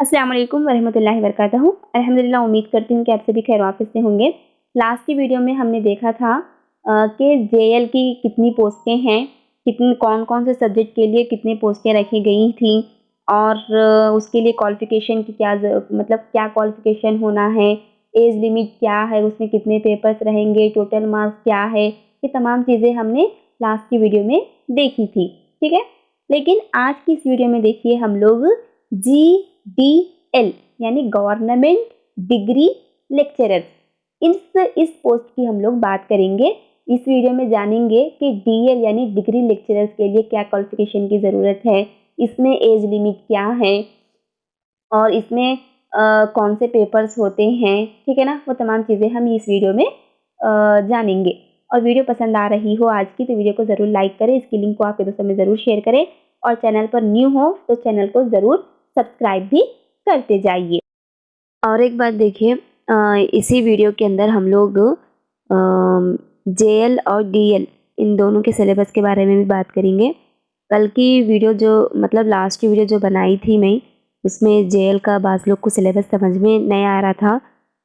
अस्सलाम वालेकुम वरहमतुल्लाहि वबरकातुहू। अल्हम्दुलिल्लाह, उम्मीद करती हूँ कि आप सभी खैर वाफिस से होंगे। लास्ट की वीडियो में हमने देखा था कि जेएल की कितनी पोस्टें हैं, कितनी कौन-कौन से सब्जेक्ट के लिए कितनी पोस्टें रखी गई थी और उसके लिए क्वालिफ़िकेशन की मतलब क्या क्वालिफ़िकेशन होना है, एज लिमिट क्या है, उसमें कितने पेपर्स रहेंगे, टोटल मार्क्स क्या है, ये तमाम चीज़ें हमने लास्ट की वीडियो में देखी थी। ठीक है, लेकिन आज की इस वीडियो में देखिए हम लोग GDL यानी गवर्नमेंट डिग्री लेक्चरर इस पोस्ट की हम लोग बात करेंगे। इस वीडियो में जानेंगे कि DL यानी डिग्री लेक्चरर्स के लिए क्या क्वालिफिकेशन की ज़रूरत है, इसमें एज लिमिट क्या है और इसमें कौन से पेपर्स होते हैं, ठीक है ना। वो तमाम चीज़ें हम इस वीडियो में जानेंगे। और वीडियो पसंद आ रही हो आज की तो वीडियो को ज़रूर लाइक करें, इसकी लिंक को आपके दोस्तों में ज़रूर शेयर करें और चैनल पर न्यू हो तो चैनल को ज़रूर सब्सक्राइब भी करते जाइए। और एक बात देखिए, इसी वीडियो के अंदर हम लोग जेएल और डीएल इन दोनों के सिलेबस के बारे में भी बात करेंगे। कल की वीडियो जो मतलब लास्ट की वीडियो जो बनाई थी मैं, उसमें जेएल का बाज़ लोग को सिलेबस समझ में नहीं आ रहा था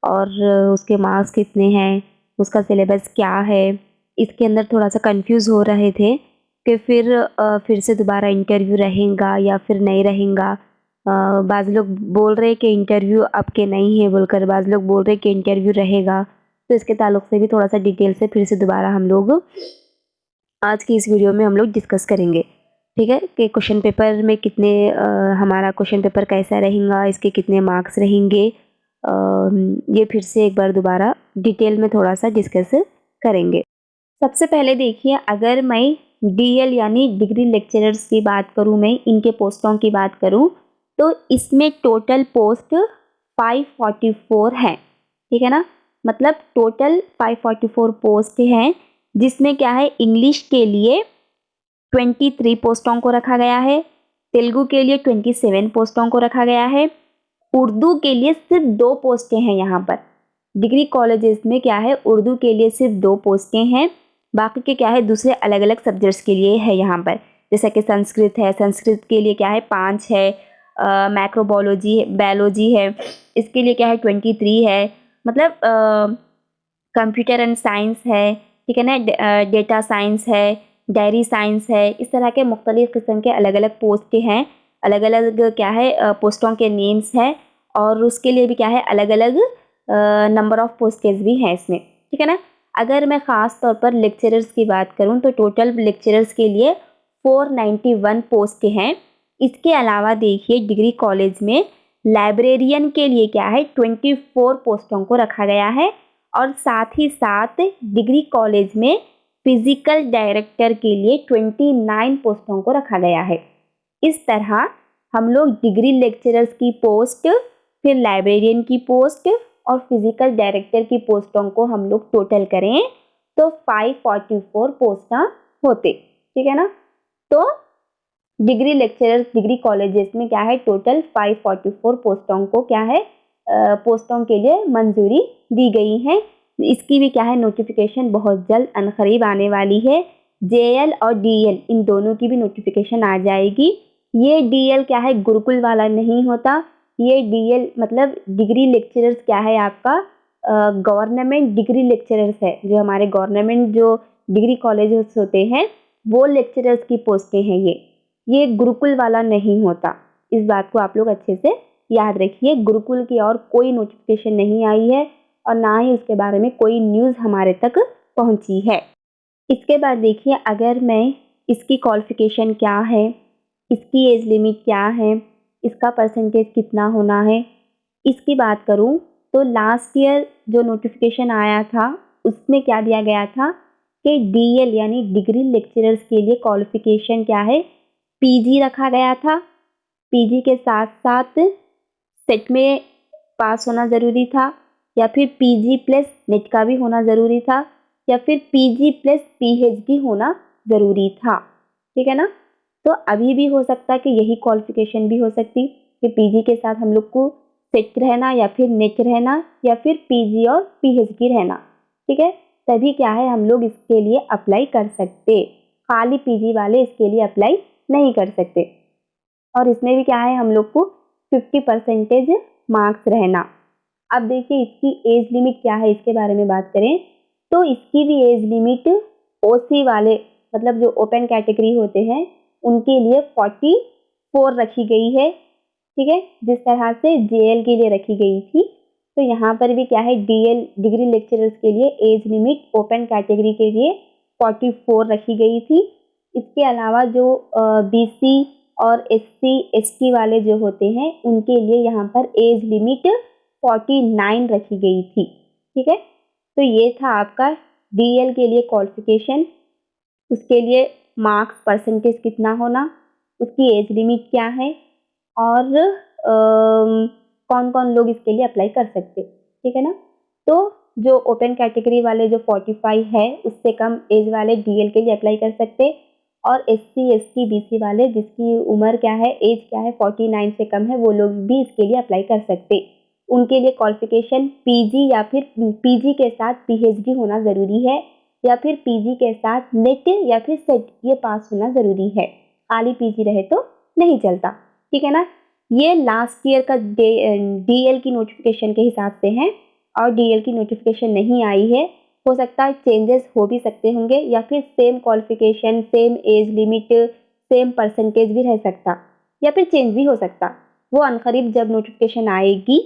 और उसके मार्क्स कितने हैं, उसका सिलेबस क्या है, इसके अंदर थोड़ा सा कंफ्यूज हो रहे थे कि फिर से दोबारा इंटरव्यू रहेगा या फिर नहीं रहेगा। बाज़ लोग बोल रहे कि इंटरव्यू अब के नहीं है बोलकर, बाज़ लोग बोल रहे कि इंटरव्यू रहेगा। तो इसके ताल्लुक़ से भी थोड़ा सा डिटेल से फिर से दोबारा हम लोग आज की इस वीडियो में हम लोग डिस्कस करेंगे। ठीक है, कि क्वेश्चन पेपर में कितने हमारा क्वेश्चन पेपर कैसा रहेगा, इसके कितने मार्क्स रहेंगे, ये फिर से एक बार दोबारा डिटेल में थोड़ा सा डिस्कस करेंगे। सबसे पहले देखिए, अगर मैं डीएल यानी डिग्री लेक्चरर्स की बात करूँ, मैं इनके पोस्टों की बात करूँ तो इसमें टोटल पोस्ट 544 है। ठीक है ना, मतलब टोटल 544 पोस्ट हैं, जिसमें क्या है इंग्लिश के लिए 23 पोस्टों को रखा गया है, तेलुगु के लिए 27 पोस्टों को रखा गया है, उर्दू के लिए सिर्फ 2 पोस्टें हैं। यहाँ पर डिग्री कॉलेजेस में क्या है, उर्दू के लिए सिर्फ 2 पोस्टें हैं, बाकी के क्या है दूसरे अलग अलग सब्जेक्ट्स के लिए है यहाँ पर। जैसा कि संस्कृत है, संस्कृत के लिए क्या है 5 है, मैक्रोबायोलॉजी बायोलॉजी है, इसके लिए क्या है 23 है, मतलब कंप्यूटर एंड साइंस है, ठीक है ना, डेटा साइंस है, डायरी साइंस है, इस तरह के मुख्तलिफ़ किस्म के अलग अलग पोस्ट हैं, अलग अलग क्या है पोस्टों के नेम्स हैं और उसके लिए भी क्या है अलग अलग नंबर ऑफ़ पोस्टेज भी हैं इसमें। ठीक है ना, अगर मैं ख़ास तौर पर लेक्चरर्स की बात करूं तो टोटल लेक्चरर्स के लिए 491 पोस्ट हैं। इसके अलावा देखिए डिग्री कॉलेज में लाइब्रेरियन के लिए क्या है 24 पोस्टों को रखा गया है और साथ ही साथ डिग्री कॉलेज में फिजिकल डायरेक्टर के लिए 29 पोस्टों को रखा गया है। इस तरह हम लोग डिग्री लेक्चरर्स की पोस्ट, फिर लाइब्रेरियन की पोस्ट और फिजिकल डायरेक्टर की पोस्टों को हम लोग टोटल करें तो 544 पोस्ट होते। ठीक है ना, तो डिग्री लेक्चरर्स डिग्री कॉलेजेस में क्या है टोटल 544 पोस्टों को क्या है पोस्टों के लिए मंजूरी दी गई है। इसकी भी क्या है नोटिफिकेशन बहुत जल्द अनकरीब आने वाली है। जेएल और डीएल इन दोनों की भी नोटिफिकेशन आ जाएगी। ये डीएल क्या है गुरुकुल वाला नहीं होता, ये डीएल मतलब डिग्री लेक्चरर्स क्या है आपका गवर्नमेंट डिग्री लेक्चरर्स है, जो हमारे गवर्नमेंट जो डिग्री कॉलेजेस होते हैं वो लेक्चरर्स की पोस्टें हैं। ये गुरुकुल वाला नहीं होता, इस बात को आप लोग अच्छे से याद रखिए। गुरुकुल की और कोई नोटिफिकेशन नहीं आई है और ना ही उसके बारे में कोई न्यूज़ हमारे तक पहुंची है। इसके बाद देखिए, अगर मैं इसकी क्वालिफिकेशन क्या है, इसकी एज लिमिट क्या है, इसका परसेंटेज कितना होना है, इसकी बात करूं तो लास्ट ईयर जो नोटिफिकेशन आया था उसमें क्या दिया गया था कि डीएल यानी डिग्री लेक्चरर्स के लिए क्वालिफिकेशन क्या है पीजी रखा गया था। पीजी के साथ साथ सेट में पास होना ज़रूरी था या फिर पीजी प्लस नेट का भी होना ज़रूरी था या फिर पीजी प्लस पीएचडी होना ज़रूरी था। ठीक है ना, तो अभी भी हो सकता है कि यही क्वालिफिकेशन भी हो सकती कि पीजी के साथ हम लोग को सेट रहना या फिर नेट रहना या फिर पीजी और पीएचडी रहना। ठीक है, तभी क्या है हम लोग इसके लिए अप्लाई कर सकते, खाली पीजी वाले इसके लिए अप्लाई नहीं कर सकते। और इसमें भी क्या है हम लोग को 50% मार्क्स रहना। अब देखिए इसकी एज लिमिट क्या है, इसके बारे में बात करें तो इसकी भी एज लिमिट ओसी वाले मतलब जो ओपन कैटेगरी होते हैं उनके लिए 44 रखी गई है, ठीक है, जिस तरह से जेएल के लिए रखी गई थी। तो यहाँ पर भी क्या है, डीएल डिग्री लेक्चरर्स के लिए एज लिमिट ओपन कैटेगरी के लिए 44 रखी गई थी। इसके अलावा जो बीसी और एससी एसटी वाले जो होते हैं उनके लिए यहाँ पर एज लिमिट 49 रखी गई थी, ठीक है। तो ये था आपका डीएल के लिए क्वालिफिकेशन, उसके लिए मार्क्स परसेंटेज कितना होना, उसकी एज लिमिट क्या है और कौन कौन लोग इसके लिए अप्लाई कर सकते, ठीक है ना। तो जो ओपन कैटेगरी वाले जो 45 है उससे कम एज वाले डीएल के लिए अप्लाई कर सकते, और एससी एसटी बीसी वाले जिसकी उम्र क्या है, एज क्या है 49 से कम है, वो लोग भी इसके लिए अप्लाई कर सकते। उनके लिए क्वालिफिकेशन पीजी या फिर पीजी के साथ पीएचडी होना ज़रूरी है, या फिर पीजी के साथ नेट या फिर सेट ये पास होना ज़रूरी है, खाली पीजी रहे तो नहीं चलता, ठीक है ना। ये लास्ट ईयर का डीएल की नोटिफिकेशन के हिसाब से है, और डीएल की नोटिफिकेशन नहीं आई है, हो सकता है चेंजेस हो भी सकते होंगे, या फिर same qualification same age limit same percentage भी रह सकता, या फिर चेंज भी हो सकता। वो अनकरीब जब नोटिफिकेशन आएगी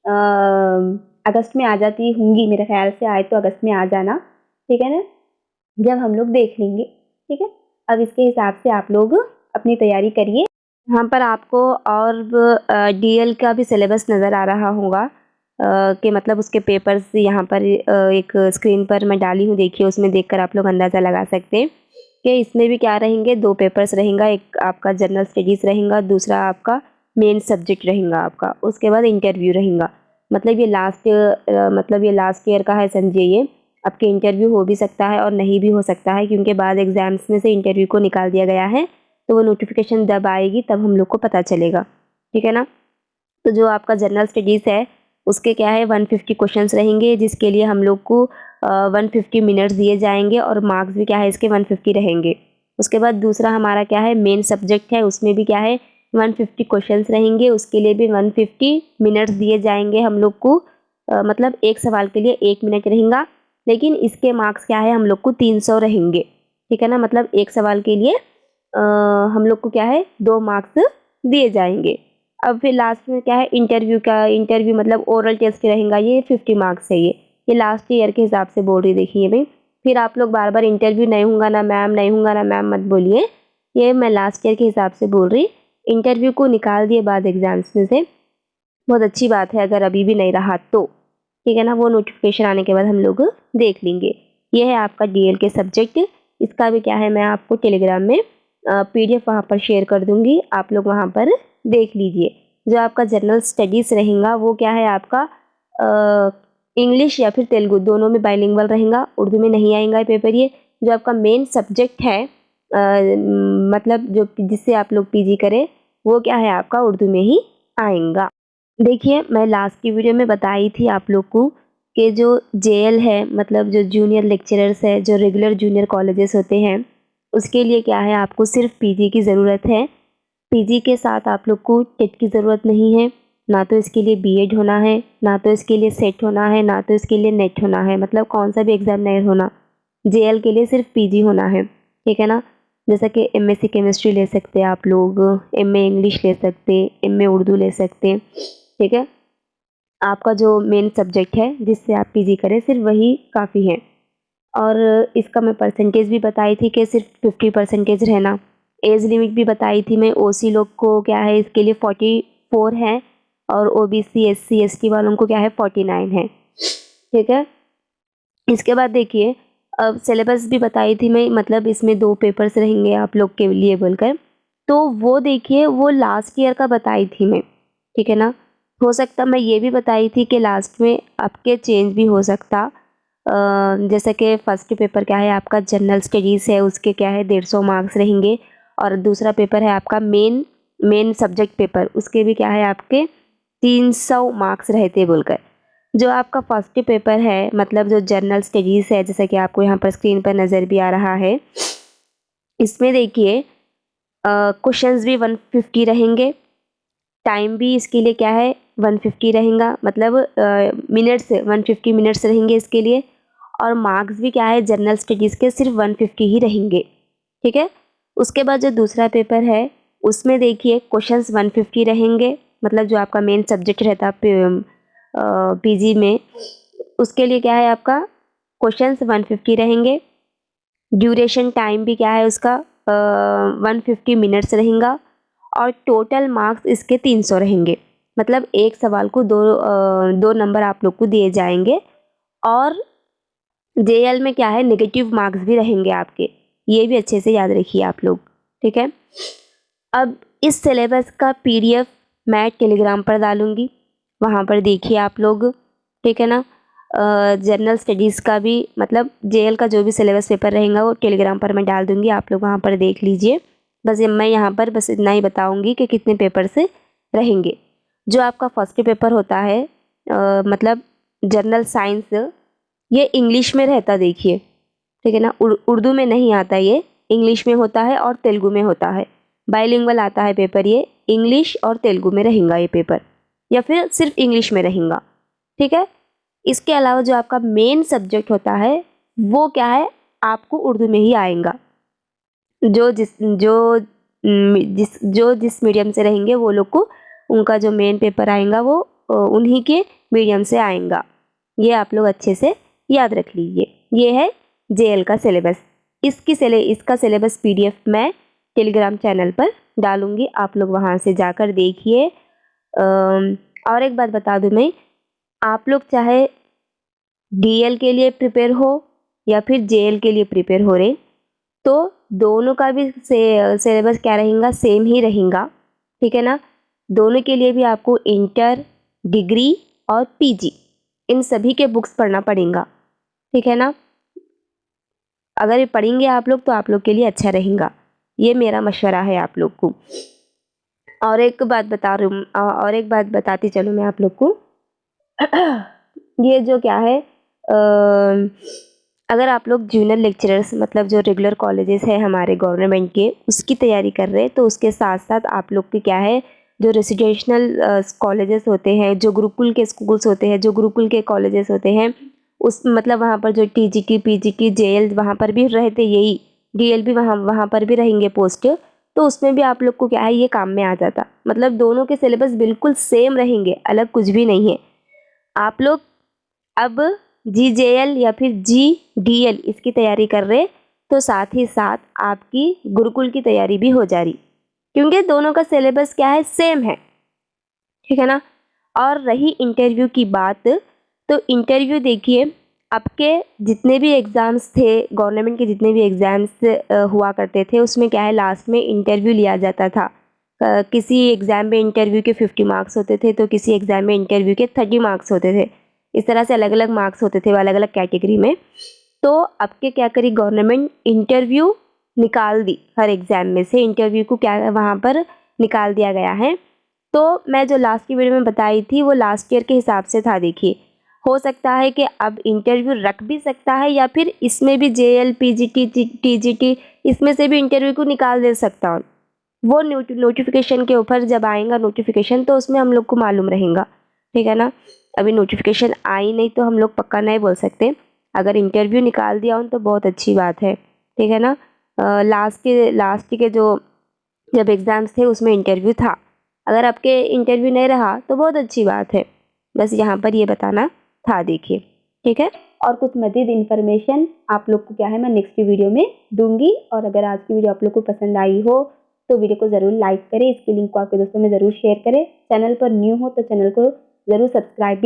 अगस्त में आ जाती होंगी, मेरे ख्याल से आए तो अगस्त में आ जाना, ठीक है ना, जब हम लोग देख लेंगे, ठीक है। अब इसके हिसाब से आप लोग अपनी तैयारी करिए। यहाँ पर आपको और डीएल का भी सिलेबस नज़र आ रहा होगा कि मतलब उसके पेपर्स यहाँ पर एक स्क्रीन पर मैं डाली हूँ, देखिए उसमें देखकर आप लोग अंदाज़ा लगा सकते हैं कि इसमें भी क्या रहेंगे, 2 पेपर्स रहेंगा, एक आपका जनरल स्टडीज़ रहेगा, दूसरा आपका मेन सब्जेक्ट रहेगा आपका, उसके बाद इंटरव्यू रहेगा। मतलब ये लास्ट ईयर का है, समझिए। आपके इंटरव्यू हो भी सकता है और नहीं भी हो सकता है, क्योंकि बाद एग्ज़ाम्स में से इंटरव्यू को निकाल दिया गया है, तो वो नोटिफिकेशन जब आएगी तब हम लोग को पता चलेगा, ठीक है ना। तो जो आपका जनरल स्टडीज़ है उसके क्या है 150 क्वेश्चंस रहेंगे, जिसके लिए हम लोग को 150 मिनट्स दिए जाएंगे, और मार्क्स भी क्या है इसके 150 रहेंगे। उसके बाद दूसरा हमारा क्या है मेन सब्जेक्ट है, उसमें भी क्या है 150 क्वेश्चंस रहेंगे, उसके लिए भी 150 मिनट्स दिए जाएंगे हम लोग को। मतलब एक सवाल के लिए 1 मिनट रहेगा, लेकिन इसके मार्क्स क्या है हम लोग को 300 रहेंगे, ठीक है ना। मतलब एक सवाल के लिए हम लोग को क्या है 2 मार्क्स दिए जाएंगे। अब फिर लास्ट में क्या है इंटरव्यू मतलब ओरल टेस्ट रहेगा, ये 50 मार्क्स है। ये लास्ट ईयर के हिसाब से बोल रही, देखिए भाई। फिर आप लोग बार बार इंटरव्यू नहीं होगा ना मैम, नहीं होगा ना मैम मत बोलिए, ये मैं लास्ट ईयर के हिसाब से बोल रही। इंटरव्यू को निकाल दिए बाद एग्जाम्स में से, बहुत अच्छी बात है अगर अभी भी नहीं रहा तो, ठीक है ना। वो नोटिफिकेशन आने के बाद हम लोग देख लेंगे। ये है आपका डीएल के सब्जेक्ट, इसका भी क्या है मैं आपको टेलीग्राम में पीडीएफ वहाँ पर शेयर कर दूँगी, आप लोग वहाँ पर देख लीजिए। जो आपका जनरल स्टडीज़ रहेगा वो क्या है आपका इंग्लिश या फिर तेलुगु दोनों में बाइलिंगुअल रहेगा, उर्दू में नहीं आएगा पेपर। ये जो आपका मेन सब्जेक्ट है मतलब जो जिससे आप लोग पीजी करें वो क्या है आपका उर्दू में ही आएगा। देखिए मैं लास्ट की वीडियो में बताई थी आप लोग को कि जो जेएल है मतलब जो जूनियर लेक्चरर्स है, जो रेगुलर जूनियर कॉलेजेस होते हैं, उसके लिए क्या है आपको सिर्फ पीजी की ज़रूरत है। पीजी के साथ आप लोग को टेट की ज़रूरत नहीं है, ना तो इसके लिए बीएड होना है, ना तो इसके लिए सेट होना है, ना तो इसके लिए नेट होना है, मतलब कौन सा भी एग्ज़ाम नहीं होना। जेएल के लिए सिर्फ पीजी होना है, ठीक है ना। जैसा कि एमएससी केमिस्ट्री ले सकते हैं आप लोग, एमए इंग्लिश ले सकते, एमए उर्दू ले सकते, ठीक है। आपका जो मेन सब्जेक्ट है जिससे आप पीजी करें सिर्फ वही काफ़ी है। और इसका मैं परसेंटेज भी बताई थी कि सिर्फ 50% रहना। एज लिमिट भी बताई थी मैं, ओसी लोग को क्या है इसके लिए 44 है, और ओबीसी एससी एसटी वालों को क्या है 49 है, ठीक है। इसके बाद देखिए अब सिलेबस भी बताई थी मैं, मतलब इसमें 2 पेपर्स रहेंगे आप लोग के लिए बोलकर, तो वो देखिए वो लास्ट ईयर का बताई थी मैं, ठीक है ना। हो सकता मैं ये भी बताई थी कि लास्ट में आपके चेंज भी हो सकता। जैसे कि फर्स्ट पेपर क्या है आपका जनरल स्टडीज़ है, उसके क्या है 150 मार्क्स रहेंगे, और दूसरा पेपर है आपका मेन सब्जेक्ट पेपर, उसके भी क्या है आपके 300 मार्क्स रहते बोलकर। जो आपका फर्स्ट पेपर है मतलब जो जनरल स्टडीज़ है, जैसा कि आपको यहाँ पर स्क्रीन पर नज़र भी आ रहा है, इसमें देखिए क्वेश्चंस भी 150 रहेंगे, टाइम भी इसके लिए क्या है 150 रहेगा, मतलब मिनट्स 150 मिनट्स रहेंगे इसके लिए। और मार्क्स भी क्या है जनरल स्टडीज़ के सिर्फ 150 ही रहेंगे, ठीक है। उसके बाद जो दूसरा पेपर है उसमें देखिए क्वेश्चंस 150 रहेंगे, मतलब जो आपका मेन सब्जेक्ट रहता है पीजी में, उसके लिए क्या है आपका क्वेश्चंस 150 रहेंगे। ड्यूरेशन टाइम भी क्या है उसका 150 मिनट्स रहेगा। और टोटल मार्क्स इसके 300 रहेंगे, मतलब एक सवाल को दो नंबर आप लोग को दिए जाएंगे। और जेएल में क्या है नेगेटिव मार्क्स भी रहेंगे आपके, ये भी अच्छे से याद रखिए आप लोग, ठीक है। अब इस सिलेबस का पीडीएफ मैं टेलीग्राम पर डालूंगी, वहाँ पर देखिए आप लोग, ठीक है ना। जनरल स्टडीज़ का भी मतलब जेएल का जो भी सिलेबस पेपर रहेगा वो टेलीग्राम पर मैं डाल दूंगी, आप लोग वहाँ पर देख लीजिए। बस मैं यहाँ पर बस इतना ही बताऊंगी कि कितने पेपर से रहेंगे। जो आपका फर्स्ट पेपर होता है मतलब जनरल साइंस, ये इंग्लिश में रहता देखिए, ठीक है ना। उर्दू में नहीं आता, ये इंग्लिश में होता है और तेलुगु में होता है। बाइलिंगुअल आता है पेपर, ये इंग्लिश और तेलुगु में रहेगा ये पेपर, या फिर सिर्फ इंग्लिश में रहेगा, ठीक है। इसके अलावा जो आपका मेन सब्जेक्ट होता है वो क्या है आपको उर्दू में ही आएगा। जो जिस मीडियम से रहेंगे वो लोग को उनका जो मेन पेपर आएगा वो उन्हीं के मीडियम से आएगा। ये आप लोग अच्छे से याद रख लीजिए। ये है जेएल का सिलेबस। इसका सिलेबस पीडीएफ मैं टेलीग्राम चैनल पर डालूंगी, आप लोग वहाँ से जाकर देखिए। और एक बात बता दूं मैं, आप लोग चाहे डीएल के लिए प्रिपेयर हो या फिर जेएल के लिए प्रिपेयर हो रहे, तो दोनों का भी सिलेबस क्या रहेगा सेम ही रहेगा, ठीक है ना। दोनों के लिए भी आपको इंटर, डिग्री और पीजी इन सभी के बुक्स पढ़ना पड़ेगा, ठीक है ना। अगर ये पढ़ेंगे आप लोग तो आप लोग के लिए अच्छा रहेगा, ये मेरा मशवरा है आप लोग को। और एक बात बताती चलूँ मैं आप लोग को। ये जो क्या है अगर आप लोग जूनियर लेक्चरर्स मतलब जो रेगुलर कॉलेजेस है हमारे गवर्नमेंट के उसकी तैयारी कर रहे हैं, तो उसके साथ साथ आप लोग के क्या है जो रेसिडेंशियल कॉलेजेस होते हैं, जो गुरुकुल के स्कूल्स होते हैं, जो गुरुकुल के कॉलेजेस होते हैं, उस मतलब वहाँ पर जो टीजीटी, पीजीटी, जेएल वहाँ पर भी रहते, यही डीएल भी वहाँ पर भी रहेंगे पोस्ट, तो उसमें भी आप लोग को क्या है ये काम में आ जाता। मतलब दोनों के सिलेबस बिल्कुल सेम रहेंगे, अलग कुछ भी नहीं है। आप लोग अब जीजेएल या फिर जीडीएल इसकी तैयारी कर रहे, तो साथ ही साथ आपकी गुरुकुल की तैयारी भी हो जा रही, क्योंकि दोनों का सिलेबस क्या है सेम है, ठीक है ना। और रही इंटरव्यू की बात, तो इंटरव्यू देखिए आपके जितने भी एग्ज़ाम्स थे गवर्नमेंट के, जितने भी एग्ज़ाम्स हुआ करते थे उसमें क्या है लास्ट में इंटरव्यू लिया जाता था। किसी एग्ज़ाम में इंटरव्यू के 50 मार्क्स होते थे, तो किसी एग्ज़ाम में इंटरव्यू के 30 मार्क्स होते थे। इस तरह से अलग अलग मार्क्स होते थे अलग अलग कैटेगरी में। तो अब के क्या करी गवर्नमेंट इंटरव्यू निकाल दी, हर एग्ज़ाम में से इंटरव्यू को क्या वहाँ पर निकाल दिया गया है। तो मैं जो लास्ट की वीडियो में बताई थी वो लास्ट ईयर के हिसाब से था। देखिए हो सकता है कि अब इंटरव्यू रख भी सकता है, या फिर इसमें भी जेएल, पीजीटी, टीजीटी इसमें से भी इंटरव्यू को निकाल दे सकता हूँ। वो नोटिफिकेशन के ऊपर जब आएगा नोटिफिकेशन तो उसमें हम लोग को मालूम रहेगा, ठीक है ना। अभी नोटिफिकेशन आई नहीं तो हम लोग पक्का नहीं बोल सकते। अगर इंटरव्यू निकाल दिया हो तो बहुत अच्छी बात है, ठीक है ना। लास्ट के जो जब एग्ज़ाम्स थे उसमें इंटरव्यू था, अगर आपके इंटरव्यू नहीं रहा तो बहुत अच्छी बात है। बस यहाँ पर ये बताना था, देखिए ठीक है। और कुछ मज़ीद इन्फॉर्मेशन आप लोग को क्या है मैं नेक्स्ट वीडियो में दूंगी। और अगर आज की वीडियो आप लोग को पसंद आई हो तो वीडियो को ज़रूर लाइक करें, इसके लिंक को आपके दोस्तों में ज़रूर शेयर करें। चैनल पर न्यू हो तो चैनल को ज़रूर सब्सक्राइब भी